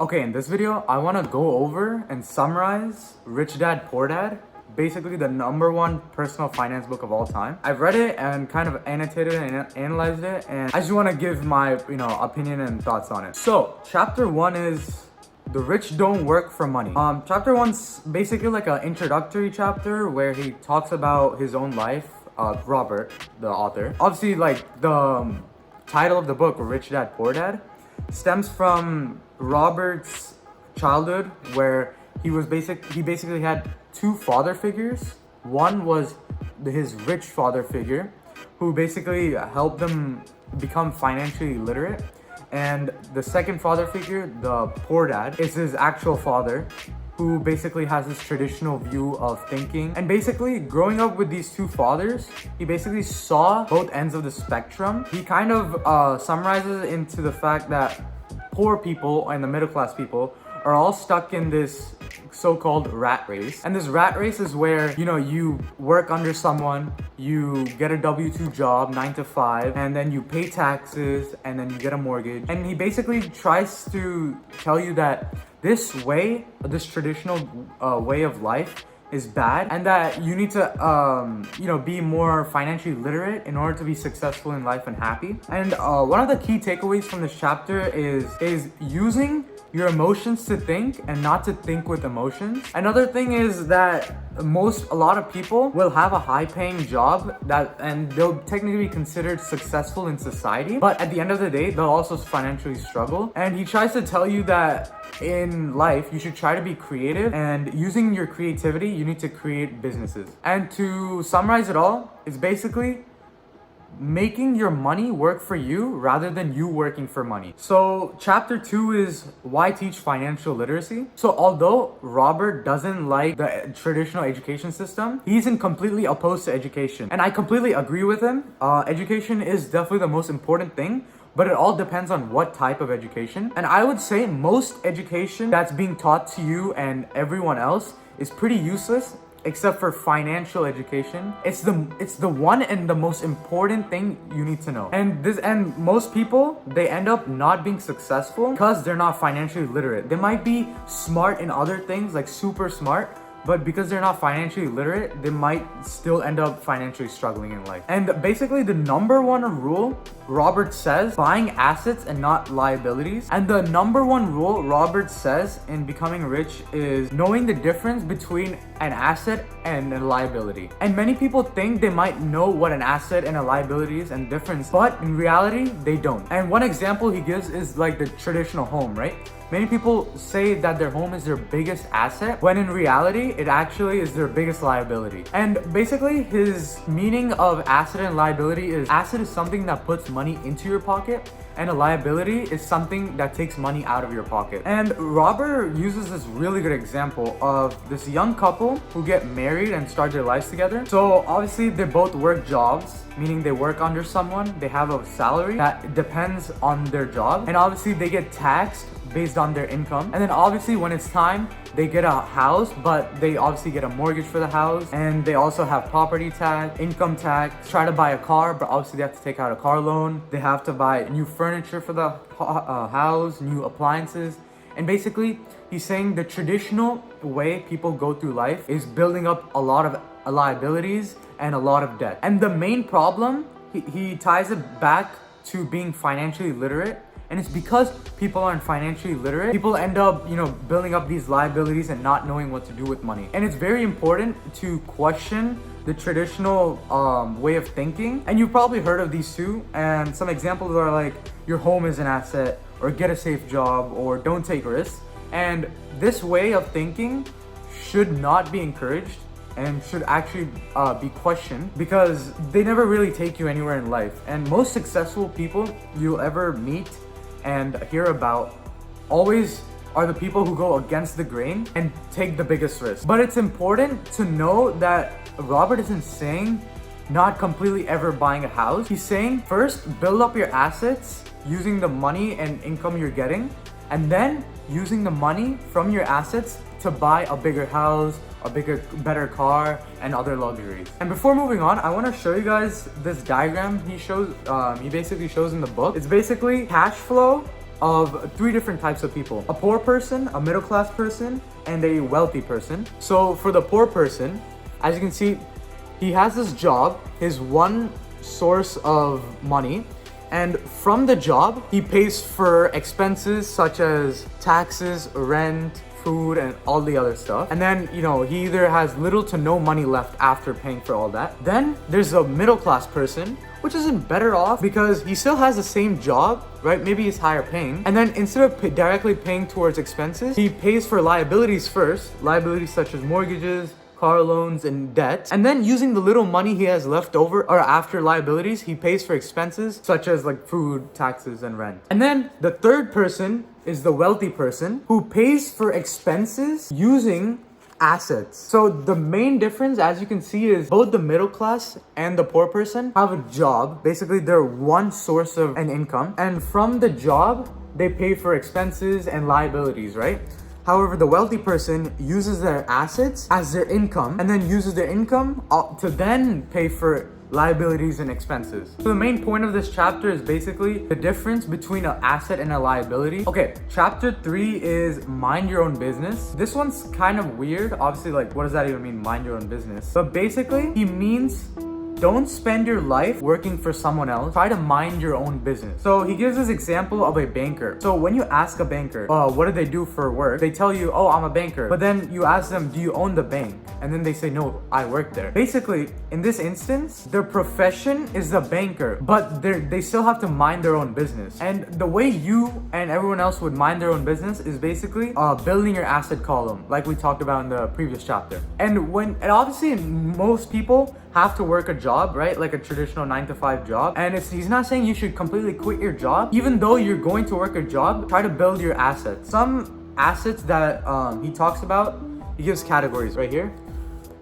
Okay, in this video, I want to go over and summarize Rich Dad Poor Dad, basically the #1 personal finance book of all time. I've read it and kind of annotated and analyzed it, and I just want to give my, opinion and thoughts on it. So, chapter 1 is The Rich Don't Work for Money. Chapter 1's basically like an introductory chapter where he talks about his own life, Robert, the author. Obviously, like the title of the book, Rich Dad Poor Dad, stems from Robert's childhood, where he basically had two father figures. One was his rich father figure, who basically helped him become financially literate, and the second father figure, the poor dad, is his actual father, who basically has this traditional view of thinking. And basically, growing up with these two fathers, he basically saw both ends of the spectrum. He kind of summarizes it into the fact that poor people and the middle class people are all stuck in this so-called rat race. And this rat race is where, you work under someone, you get a W-2 job, 9 to 5, and then you pay taxes, and then you get a mortgage. And he basically tries to tell you that this traditional way of life is bad, and that you need to be more financially literate in order to be successful in life and happy. And one of the key takeaways from this chapter is using your emotions to think and not to think with emotions. Another thing is that a lot of people will have a high-paying job and they'll technically be considered successful in society, but at the end of the day, they'll also financially struggle. And he tries to tell you that in life, you should try to be creative, and using your creativity, you need to create businesses. And to summarize it all, it's basically making your money work for you rather than you working for money. So chapter 2 is why teach financial literacy. So although Robert doesn't like the traditional education system, he isn't completely opposed to education. And I completely agree with him. Education is definitely the most important thing, but it all depends on what type of education. And I would say most education that's being taught to you and everyone else is pretty useless, except for financial education. It's the one and the most important thing you need to know. And most people, they end up not being successful because they're not financially literate. They might be smart in other things, like super smart, but because they're not financially literate, they might still end up financially struggling in life. And basically the #1 rule Robert says, buying assets and not liabilities. And the #1 rule Robert says in becoming rich is knowing the difference between an asset and a liability. And many people think they might know what an asset and a liability is and difference, but in reality, they don't. And one example he gives is like the traditional home, right? Many people say that their home is their biggest asset, when in reality, it actually is their biggest liability. And basically, his meaning of asset and liability is asset is something that puts money into your pocket, and a liability is something that takes money out of your pocket. And Robert uses this really good example of this young couple who get married and start their lives together. So obviously, they both work jobs, meaning they work under someone, they have a salary that depends on their job, and obviously they get taxed based on their income. And then obviously when it's time, they get a house, but they obviously get a mortgage for the house, and they also have property tax, income tax, try to buy a car, but obviously they have to take out a car loan. They have to buy new furniture for the house, new appliances. And basically, he's saying the traditional way people go through life is building up a lot of liabilities and a lot of debt. And the main problem, he ties it back to being financially literate. And it's because people aren't financially literate, people end up, building up these liabilities and not knowing what to do with money. And it's very important to question the traditional way of thinking. And you've probably heard of these too. And some examples are like, your home is an asset, or get a safe job, or don't take risks. And this way of thinking should not be encouraged and should actually be questioned, because they never really take you anywhere in life. And most successful people you'll ever meet and hear about always are the people who go against the grain and take the biggest risk. But it's important to know that Robert isn't saying not completely ever buying a house. He's saying first build up your assets using the money and income you're getting, and then using the money from your assets to buy a bigger house, better car, and other luxuries. And before moving on, I want to show you guys this diagram he basically shows in the book. It's basically cash flow of three different types of people: a poor person, a middle class person, and a wealthy person. So for the poor person, as you can see, he has this job, his one source of money, and from the job, he pays for expenses such as taxes, rent, food, and all the other stuff. And then, he either has little to no money left after paying for all that. Then there's a middle class person, which isn't better off because he still has the same job, right? Maybe he's higher paying. And then instead of directly paying towards expenses, he pays for liabilities first, liabilities such as mortgages, car loans, and debt. And then using the little money he has left over or after liabilities, he pays for expenses such as like food, taxes, and rent. And then the third person is the wealthy person who pays for expenses using assets. So the main difference, as you can see, is both the middle class and the poor person have a job. Basically, they're one source of an income. And from the job, they pay for expenses and liabilities, right? However, the wealthy person uses their assets as their income and then uses their income to then pay for liabilities and expenses. So the main point of this chapter is basically the difference between an asset and a liability. Okay, chapter 3 is mind your own business. This one's kind of weird. Obviously, like, what does that even mean, mind your own business? But basically, he means don't spend your life working for someone else. Try to mind your own business. So he gives this example of a banker. So when you ask a banker, what do they do for work? They tell you, oh, I'm a banker. But then you ask them, do you own the bank? And then they say, no, I work there. Basically, in this instance, their profession is the banker, but they still have to mind their own business. And the way you and everyone else would mind their own business is basically building your asset column, like we talked about in the previous chapter. And obviously most people have to work a job, right? Like a traditional 9-to-5 job. And he's not saying you should completely quit your job. Even though you're going to work a job, try to build your assets. Some assets that he talks about, he gives categories right here.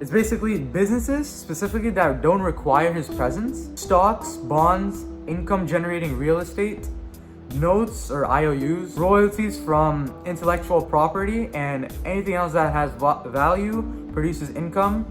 It's basically businesses specifically that don't require his presence, stocks, bonds, income generating real estate, notes or IOUs, royalties from intellectual property, and anything else that has value, produces income,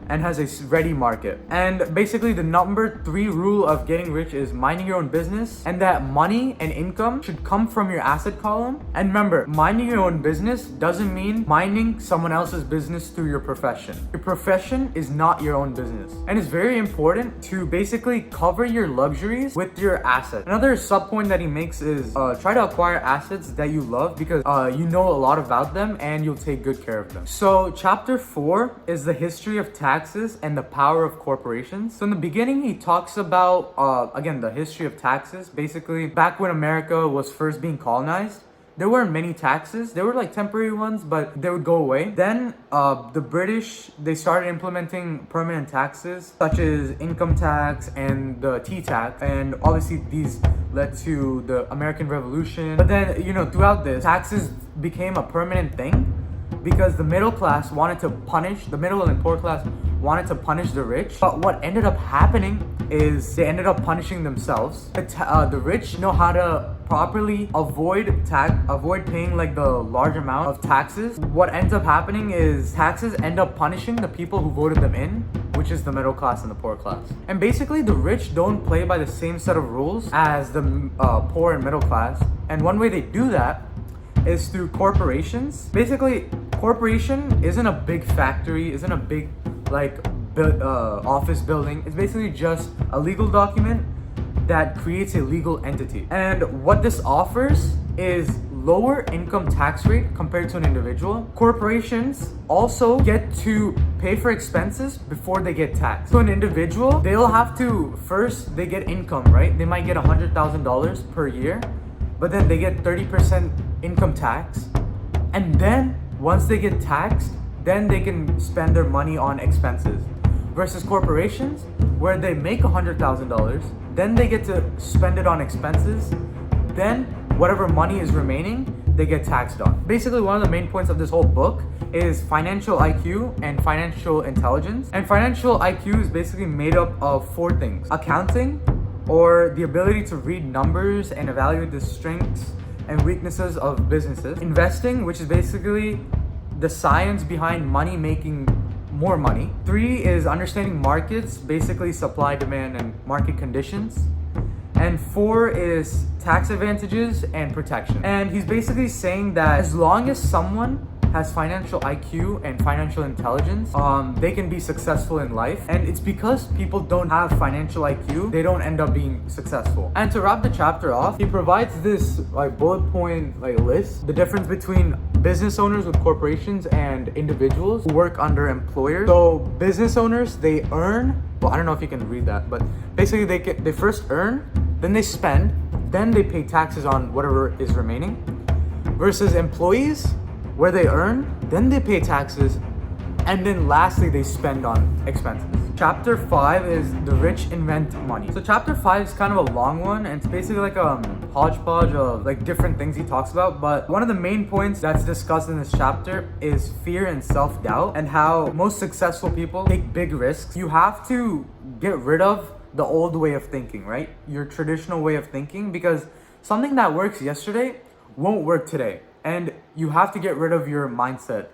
and has a ready market. And basically the number 3 rule of getting rich is minding your own business, and that money and income should come from your asset column. And remember, minding your own business doesn't mean minding someone else's business through your profession. Your profession is not your own business. And it's very important to basically cover your luxuries with your assets. Another sub point that he makes is try to acquire assets that you love because you know a lot about them and you'll take good care of them. So chapter 4 is the history of taxes and the power of corporations. So in the beginning, he talks about, again, the history of taxes. Basically, back when America was first being colonized, there weren't many taxes. There were like temporary ones, but they would go away. Then the British, they started implementing permanent taxes, such as income tax and the tea tax. And obviously these led to the American Revolution. But then, throughout this, taxes became a permanent thing because the middle class wanted to punish, the middle and poor class wanted to punish the rich. But what ended up happening is they ended up punishing themselves. The rich know how to properly avoid paying like the large amount of taxes. What ends up happening is taxes end up punishing the people who voted them in, which is the middle class and the poor class. And basically the rich don't play by the same set of rules as the poor and middle class. And one way they do that is through corporations. Basically, corporation isn't a big factory, isn't a big office building. It's basically just a legal document that creates a legal entity. And what this offers is lower income tax rate compared to an individual. Corporations also get to pay for expenses before they get taxed. So an individual, they'll have to, first they get income, right? They might get $100,000 per year, but then they get 30% income tax. And then once they get taxed, then they can spend their money on expenses. Versus corporations, where they make $100,000, then they get to spend it on expenses, then whatever money is remaining, they get taxed on. Basically, one of the main points of this whole book is financial IQ and financial intelligence. And financial IQ is basically made up of 4 things: accounting, or the ability to read numbers and evaluate the strengths and weaknesses of businesses; investing, which is basically the science behind money making more money; 3 is understanding markets, basically supply, demand, and market conditions; And 4 is tax advantages and protection. And he's basically saying that as long as someone has financial IQ and financial intelligence, they can be successful in life. And it's because people don't have financial IQ, they don't end up being successful. And to wrap the chapter off, he provides this like bullet point like list, the difference between business owners with corporations and individuals who work under employers. So business owners, they earn, well, I don't know if you can read that, but basically they first earn, then they spend, then they pay taxes on whatever is remaining. Versus employees, where they earn, then they pay taxes, and then lastly they spend on expenses. Chapter 5 is the rich invent money. So chapter 5 is kind of a long one, and it's basically like a hodgepodge of like different things he talks about. But one of the main points that's discussed in this chapter is fear and self-doubt, and how most successful people take big risks. You have to get rid of the old way of thinking, right? Your traditional way of thinking, because something that works yesterday won't work today. And you have to get rid of your mindset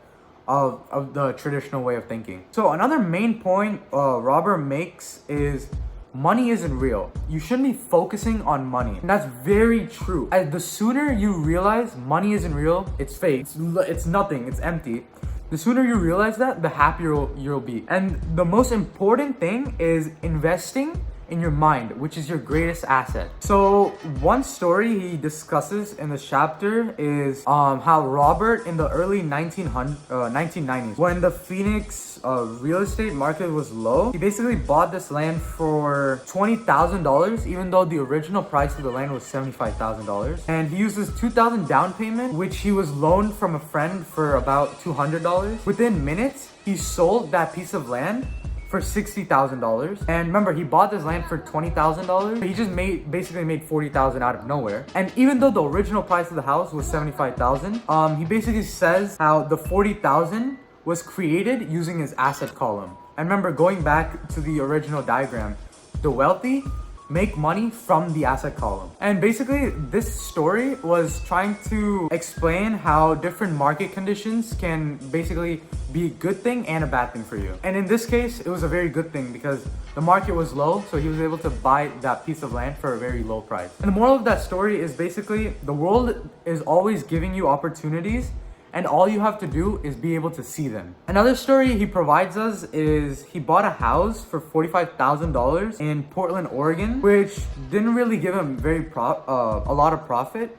of the traditional way of thinking. So another main point Robert makes is money isn't real. You shouldn't be focusing on money. And that's very true. As the sooner you realize money isn't real, it's fake, it's nothing, it's empty, the sooner you realize that, the happier you'll be. And the most important thing is investing in your mind, which is your greatest asset. So one story he discusses in this chapter is how Robert in the early 1990s, when the Phoenix real estate market was low, he basically bought this land for $20,000, even though the original price of the land was $75,000. And he used this $2,000 down payment, which he was loaned from a friend for about $200. Within minutes, he sold that piece of land for $60,000. And remember, he bought this land for $20,000. He just basically made $40,000 out of nowhere. And even though the original price of the house was $75,000, he basically says how the $40,000 was created using his asset column. And remember, going back to the original diagram, the wealthy make money from the asset column. And basically this story was trying to explain how different market conditions can basically be a good thing and a bad thing for you. And in this case, it was a very good thing because the market was low, so he was able to buy that piece of land for a very low price. And the moral of that story is basically the world is always giving you opportunities, and all you have to do is be able to see them. Another story he provides us is he bought a house for $45,000 in Portland, Oregon, which didn't really give him a lot of profit.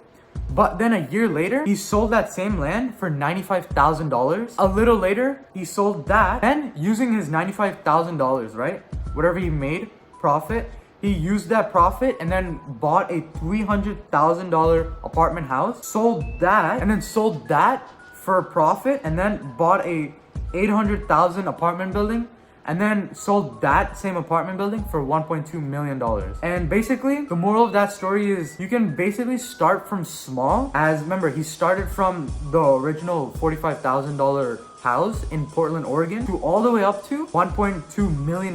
But then a year later, he sold that same land for $95,000. A little later, he sold that, and using his $95,000, right? Whatever he made profit, he used that profit and then bought a $300,000 apartment house, sold that, and then sold that for a profit, and then bought a $800,000 apartment building, and then sold that same apartment building for $1.2 million. And basically, the moral of that story is you can basically start from small. As remember, he started from the original $45,000 house in Portland, Oregon, to all the way up to $1.2 million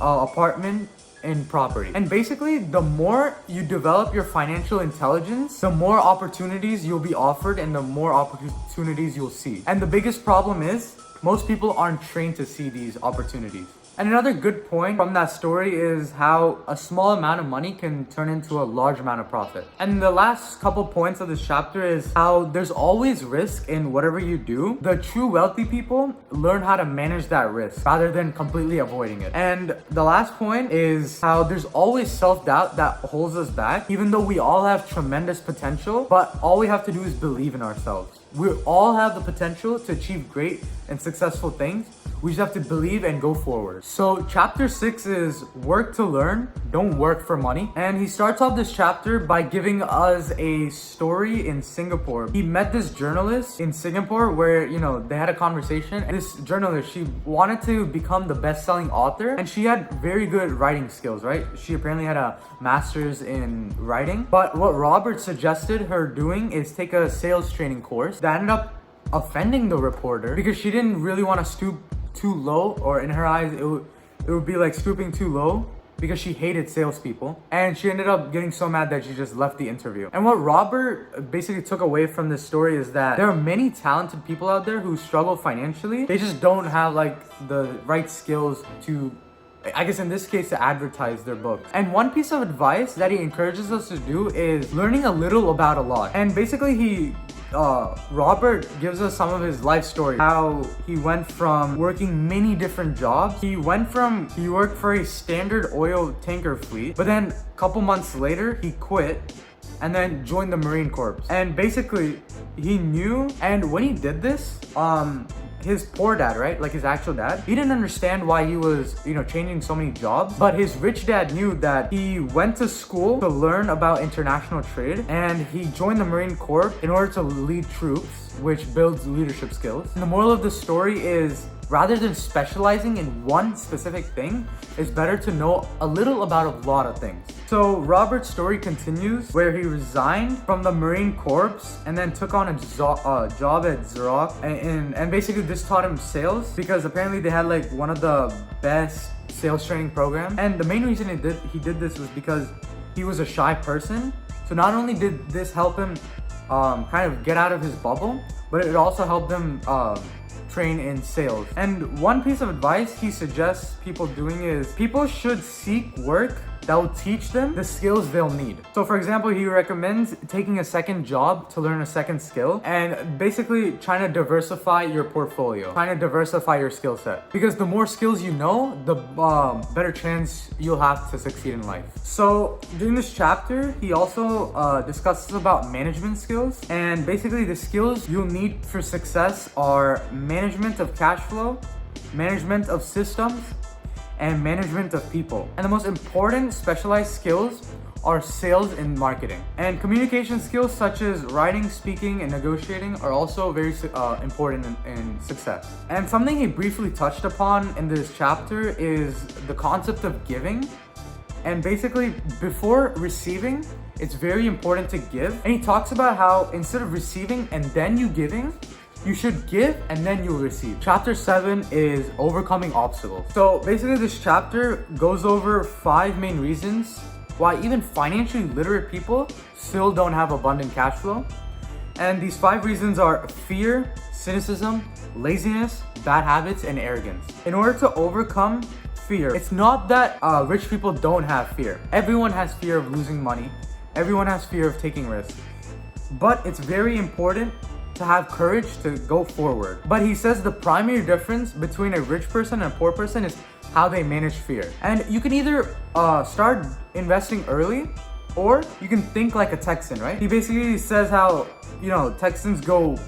apartment in property. And basically, the more you develop your financial intelligence, the more opportunities you'll be offered and the more opportunities you'll see. And the biggest problem is most people aren't trained to see these opportunities. And another good point from that story is how a small amount of money can turn into a large amount of profit. And the last couple points of this chapter is how there's always risk in whatever you do. The true wealthy people learn how to manage that risk rather than completely avoiding it. And the last point is how there's always self-doubt that holds us back, even though we all have tremendous potential, but all we have to do is believe in ourselves. We all have the potential to achieve great and successful things. We just have to believe and go forward. So chapter 6 is work to learn, don't work for money. And he starts off this chapter by giving us a story in Singapore. He met this journalist in Singapore where, they had a conversation. And this journalist, she wanted to become the best-selling author, and she had very good writing skills, right? She apparently had a master's in writing. But what Robert suggested her doing is take a sales training course that ended up offending the reporter because she didn't really want to stoop too low, or in her eyes it would be like stooping too low, because she hated salespeople. And she ended up getting so mad that she just left the interview. And what Robert basically took away from this story is that there are many talented people out there who struggle financially. They just don't have like the right skills to I guess in this case, to advertise their books. And one piece of advice that he encourages us to do is learning a little about a lot. And basically Robert gives us some of his life story, how he went from working many different jobs. He worked for a standard oil tanker fleet, but then a couple months later he quit and then joined the Marine Corps. And basically he knew, and when he did this, his poor dad, right? Like his actual dad, he didn't understand why he was, changing so many jobs. But his rich dad knew that he went to school to learn about international trade, and he joined the Marine Corps in order to lead troops, which builds leadership skills. And the moral of the story is, rather than specializing in one specific thing, it's better to know a little about a lot of things. So Robert's story continues where he resigned from the Marine Corps and then took on a job at Xerox, and basically this taught him sales, because apparently they had like one of the best sales training programs. And the main reason he did this was because he was a shy person. So not only did this help him kind of get out of his bubble, but it also helped him train in sales. And one piece of advice he suggests people doing is people should seek work that will teach them the skills they'll need. So for example, he recommends taking a second job to learn a second skill, and basically trying to diversify your portfolio, trying to diversify your skill set. Because the more skills you know, the better chance you'll have to succeed in life. So during this chapter, he also discusses about management skills, and basically the skills you'll need for success are management of cash flow, management of systems, and management of people. And the most important specialized skills are sales and marketing. And communication skills such as writing, speaking, and negotiating are also very important in success. And something he briefly touched upon in this chapter is the concept of giving. And basically, before receiving, it's very important to give. And he talks about how instead of receiving and then you giving, you should give and then you'll receive. Chapter 7 is overcoming obstacles. So basically this chapter goes over 5 main reasons why even financially literate people still don't have abundant cash flow. And these 5 reasons are fear, cynicism, laziness, bad habits, and arrogance. In order to overcome fear, it's not that rich people don't have fear. Everyone has fear of losing money. Everyone has fear of taking risks. But it's very important to have courage to go forward. But he says the primary difference between a rich person and a poor person is how they manage fear. And you can either start investing early, or you can think like a Texan, right? He basically says how, Texans go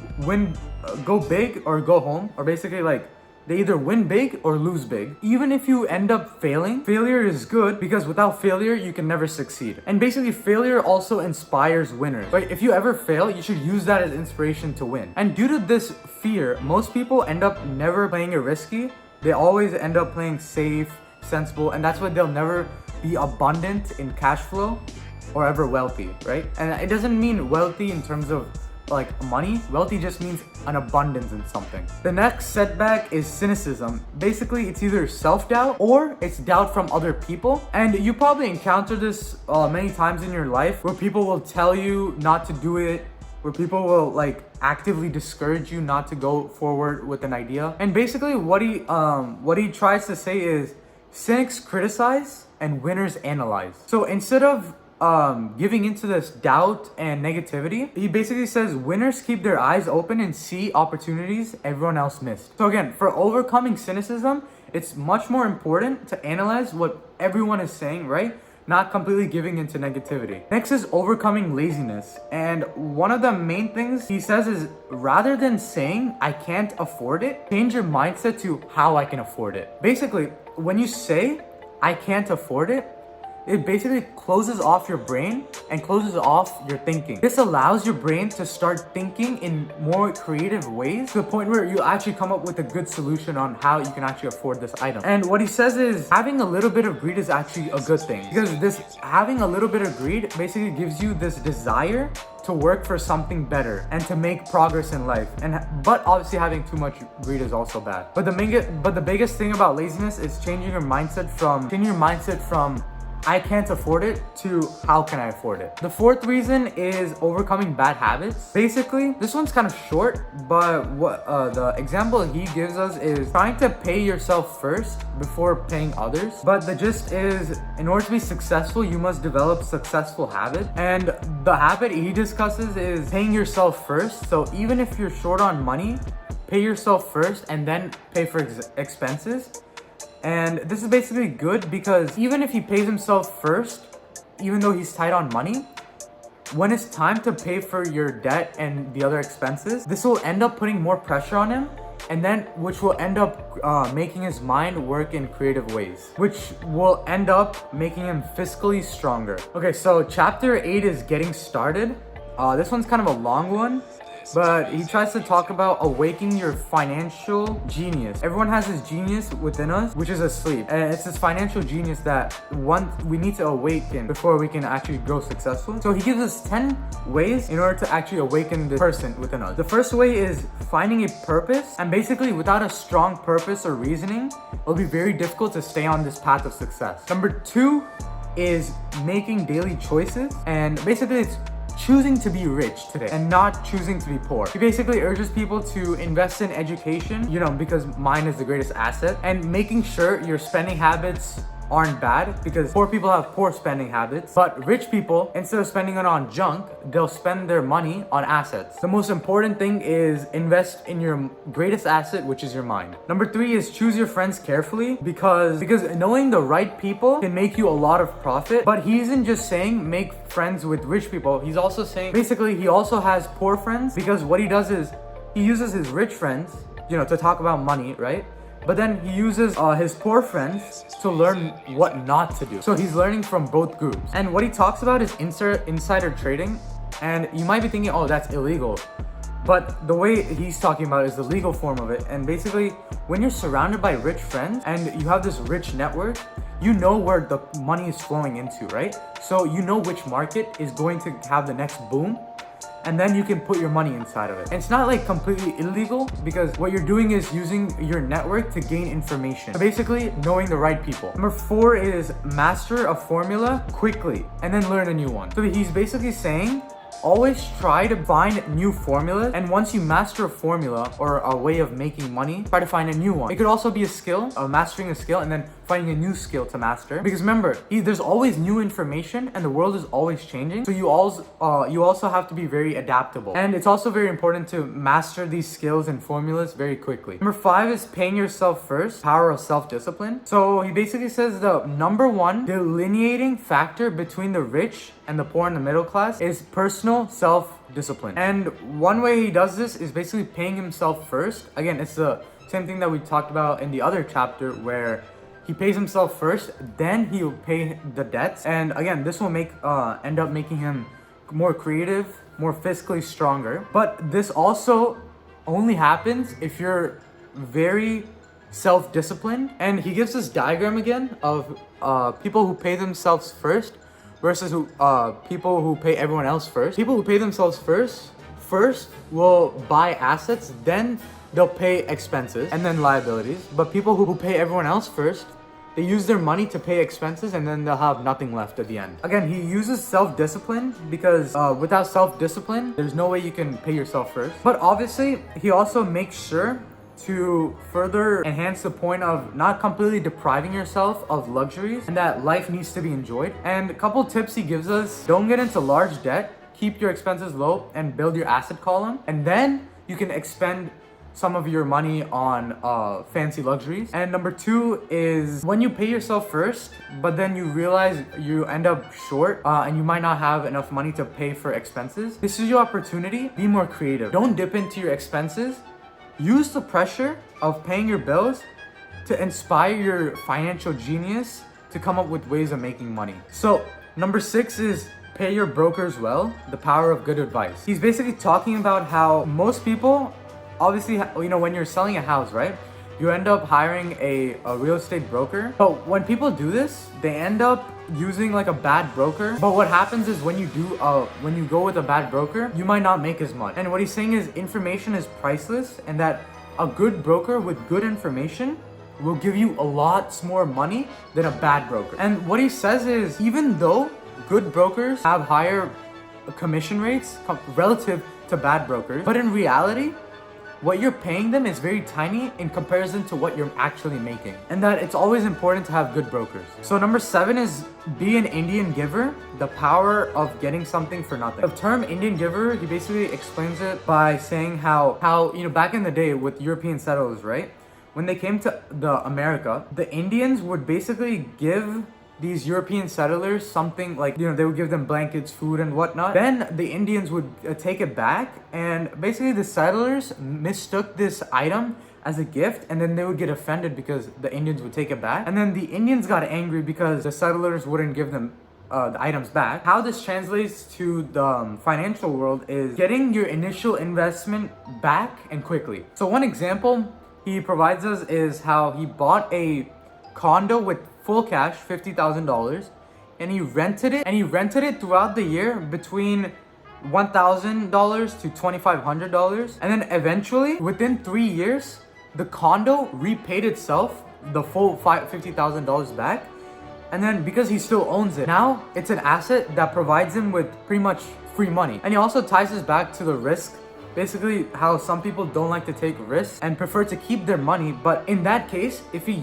big or go home, or basically like they either win big or lose big. Even if you end up failing, failure is good, because without failure, you can never succeed. And basically, failure also inspires winners. Right? If you ever fail, you should use that as inspiration to win. And due to this fear, most people end up never playing it risky. They always end up playing safe, sensible, and that's why they'll never be abundant in cash flow or ever wealthy, right? And it doesn't mean wealthy in terms of like money. Wealthy just means an abundance in something. The next setback is cynicism. Basically, it's either self-doubt or it's doubt from other people. And you probably encounter this many times in your life, where people will tell you not to do it, where people will like actively discourage you not to go forward with an idea. And basically what he tries to say is cynics criticize and winners analyze. So instead of giving into this doubt and negativity, he basically says winners keep their eyes open and see opportunities everyone else missed. So again, for overcoming cynicism, it's much more important to analyze what everyone is saying, right? Not completely giving into negativity. Next is overcoming laziness. And one of the main things he says is, rather than saying I can't afford it, change your mindset to how I can afford it. Basically, when you say I can't afford it, it basically closes off your brain and closes off your thinking. This allows your brain to start thinking in more creative ways, to the point where you actually come up with a good solution on how you can actually afford this item. And what he says is having a little bit of greed is actually a good thing, because this having a little bit of greed basically gives you this desire to work for something better and to make progress in life. But obviously having too much greed is also bad. But the biggest thing about laziness is changing your mindset from I can't afford it to how can I afford it. The fourth reason is overcoming bad habits. Basically, this one's kind of short, but what the example he gives us is trying to pay yourself first before paying others. But the gist is, in order to be successful, you must develop successful habits. And the habit he discusses is paying yourself first. So even if you're short on money, pay yourself first and then pay for expenses. And this is basically good because even if he pays himself first, even though he's tight on money, when it's time to pay for your debt and the other expenses, this will end up putting more pressure on him, and then which will end up making his mind work in creative ways, which will end up making him fiscally stronger. Okay, so chapter 8 is getting started. This one's kind of a long one, but he tries to talk about awakening your financial genius. Everyone has this genius within us, which is asleep. And it's this financial genius that we need to awaken before we can actually grow successful. So he gives us 10 ways in order to actually awaken the person within us. The first way is finding a purpose. And basically, without a strong purpose or reasoning, it'll be very difficult to stay on this path of success. Number 2 is making daily choices. And basically, it's choosing to be rich today and not choosing to be poor. He basically urges people to invest in education, because mine is the greatest asset, and making sure your spending habits aren't bad, because poor people have poor spending habits, but rich people, instead of spending it on junk, they'll spend their money on assets. The most important thing is invest in your greatest asset, which is your mind. Number 3 is choose your friends carefully, because knowing the right people can make you a lot of profit. But he isn't just saying make friends with rich people. He's also saying basically he also has poor friends, because what he does is he uses his rich friends, to talk about money, right? But then he uses his poor friends to learn what not to do. So he's learning from both groups. And what he talks about is insider trading. And you might be thinking, oh, that's illegal. But the way he's talking about is the legal form of it. And basically, when you're surrounded by rich friends and you have this rich network, you know where the money is flowing into, right? So you know which market is going to have the next boom. And then you can put your money inside of it. And it's not like completely illegal, because what you're doing is using your network to gain information. Basically, knowing the right people. Number 4 is master a formula quickly and then learn a new one. So he's basically saying, always try to find new formulas, and once you master a formula or a way of making money, try to find a new one. It could also be a skill, mastering a skill and then finding a new skill to master. Because remember, there's always new information and the world is always changing. So you also have to be very adaptable. And it's also very important to master these skills and formulas very quickly. Number 5 is paying yourself first, power of self-discipline. So he basically says the number 1 delineating factor between the rich and the poor and the middle class is personal self-discipline. And one way he does this is basically paying himself first. Again, it's the same thing that we talked about in the other chapter, where he pays himself first, then he'll pay the debts. And again, this will end up making him more creative, more fiscally stronger. But this also only happens if you're very self-disciplined. And he gives this diagram again of people who pay themselves first versus people who pay everyone else first. People who pay themselves first will buy assets, then they'll pay expenses and then liabilities. But people who pay everyone else first, they use their money to pay expenses and then they'll have nothing left at the end. Again, he uses self-discipline because without self-discipline, there's no way you can pay yourself first. But obviously, he also makes sure to further enhance the point of not completely depriving yourself of luxuries, and that life needs to be enjoyed. And a couple tips he gives us: don't get into large debt, keep your expenses low, and build your asset column. And then you can expend some of your money on fancy luxuries. And number 2 is when you pay yourself first, but then you realize you end up short and you might not have enough money to pay for expenses. This is your opportunity. Be more creative. Don't dip into your expenses. Use the pressure of paying your bills to inspire your financial genius to come up with ways of making money. So number 6 is pay your brokers well, the power of good advice. He's basically talking about how most people, obviously, when you're selling a house, right? You end up hiring a real estate broker. But when people do this, they end up using like a bad broker. But what happens is when you go with a bad broker, you might not make as much. And what he's saying is information is priceless, and that a good broker with good information will give you a lot more money than a bad broker. And what he says is, even though good brokers have higher commission rates relative to bad brokers, but in reality, what you're paying them is very tiny in comparison to what you're actually making. And that it's always important to have good brokers. So number 7 is be an Indian giver, the power of getting something for nothing. The term Indian giver, he basically explains it by saying how back in the day with European settlers, right? When they came to America, the Indians would basically give these European settlers something like, they would give them blankets, food, and whatnot. Then the Indians would take it back, and basically the settlers mistook this item as a gift, and then they would get offended because the Indians would take it back. And then the Indians got angry because the settlers wouldn't give them the items back. How this translates to the financial world is getting your initial investment back and quickly. So one example he provides us is how he bought a condo with full cash, $50,000, and he rented it throughout the year between $1,000 to $2,500, and then eventually within 3 years the condo repaid itself the full $50,000 back. And then because he still owns it, now it's an asset that provides him with pretty much free money. And he also ties this back to the risk. Basically, how some people don't like to take risks and prefer to keep their money. But in that case, if he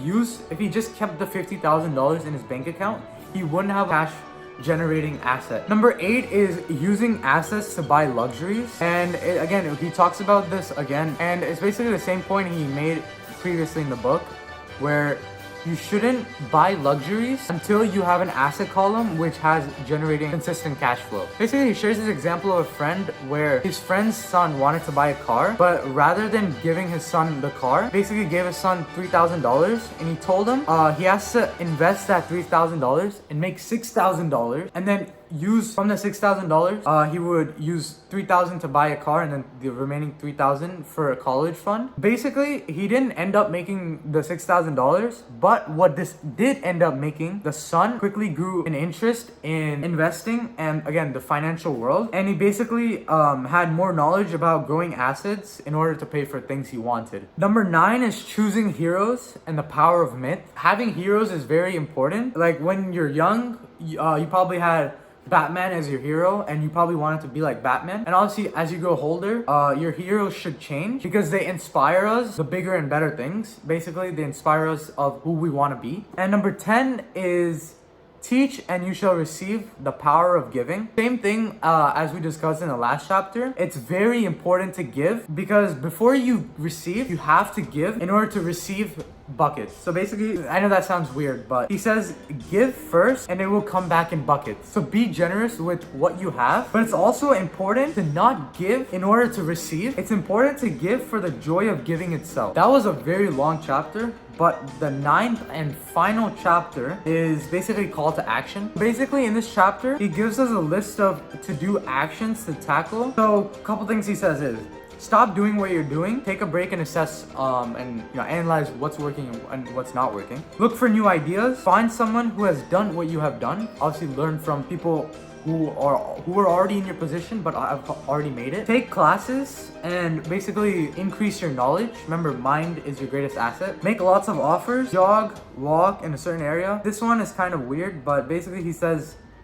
just kept the $50,000 in his bank account, he wouldn't have a cash generating asset. Number 8 is using assets to buy luxuries. And again, he talks about this again, and it's basically the same point he made previously in the book, where you shouldn't buy luxuries until you have an asset column which has generating consistent cash flow. Basically, he shares this example of a friend where his friend's son wanted to buy a car, but rather than giving his son the car, basically gave his son $3,000, and he told him he has to invest that $3,000 and make $6,000, and then use from the $6,000 he would use $3,000 to buy a car, and then the remaining $3,000 for a college fund. Basically, he didn't end up making the $6,000, but what this did end up making, the son quickly grew an interest in investing and again the financial world, and he basically had more knowledge about growing assets in order to pay for things he wanted. Number 9 is choosing heroes and the power of myth. Having heroes is very important. Like when you're young, you probably had Batman as your hero, and you probably wanted to be like Batman. And obviously, as you grow older, your heroes should change because they inspire us the bigger and better things. Basically, they inspire us of who we want to be. And number 10 is teach and you shall receive, the power of giving. Same thing as we discussed in the last chapter. It's very important to give because before you receive, you have to give in order to receive buckets. So basically, I know that sounds weird, but he says give first and it will come back in buckets. So be generous with what you have, but it's also important to not give in order to receive. It's important to give for the joy of giving itself. That was a very long chapter, but the 9th and final chapter is basically call to action. Basically, in this chapter, he gives us a list of to-do actions to tackle. So a couple things he says is, stop doing what you're doing, take a break and assess and analyze what's working and what's not working. Look for new ideas, find someone who has done what you have done. Obviously learn from people who are already in your position but have already made it. Take classes and basically increase your knowledge. Remember, mind is your greatest asset. Make lots of offers, jog, walk in a certain area. This one is kind of weird, but basically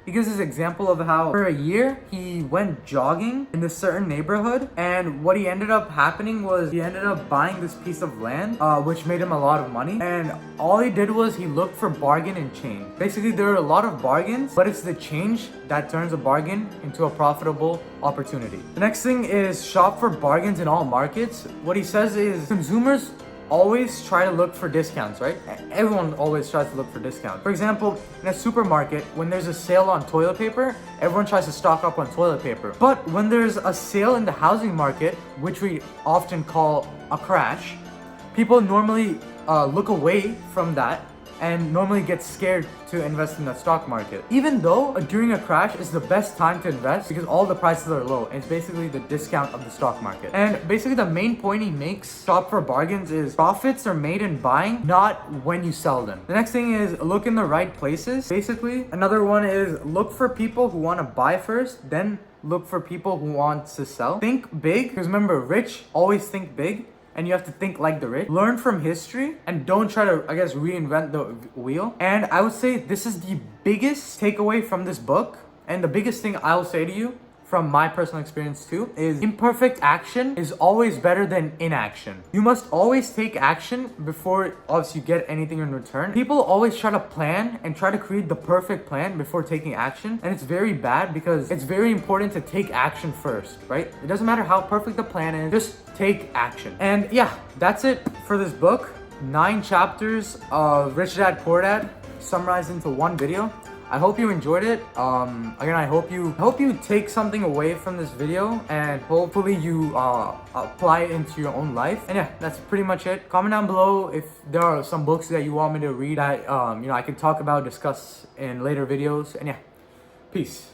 he gives this example of how for a year he went jogging in this certain neighborhood, and what he ended up happening was he ended up buying this piece of land which made him a lot of money, and all he did was he looked for bargain and change. Basically, there are a lot of bargains, but it's the change that turns a bargain into a profitable opportunity. The next thing is shop for bargains in all markets. What he says is consumers always try to look for discounts, right? Everyone always tries to look for discounts. For example, in a supermarket, when there's a sale on toilet paper, everyone tries to stock up on toilet paper. But when there's a sale in the housing market, which we often call a crash, people normally look away from that and normally get scared to invest in the stock market. Even though during a crash is the best time to invest because all the prices are low. It's basically the discount of the stock market. And basically the main point he makes, shop for bargains, is profits are made in buying, not when you sell them. The next thing is look in the right places. Basically, another one is look for people who want to buy first, then look for people who want to sell. Think big, because remember, rich always think big. and you have to think like the rich. Learn from history and don't try to, I guess, reinvent the wheel. And I would say this is the biggest takeaway from this book, and the biggest thing I'll say to you from my personal experience too is imperfect action is always better than inaction. You must always take action before obviously you get anything in return. People always try to plan and try to create the perfect plan before taking action, and it's very bad because it's very important to take action first, right? It doesn't matter how perfect the plan is, just take action. And yeah, that's it for this book. 9 chapters of Rich Dad Poor Dad summarized into one video. I hope you enjoyed it. Again, I hope you take something away from this video, and hopefully you apply it into your own life. And yeah, that's pretty much it. Comment down below if there are some books that you want me to read that I can talk about, discuss in later videos. And yeah, peace.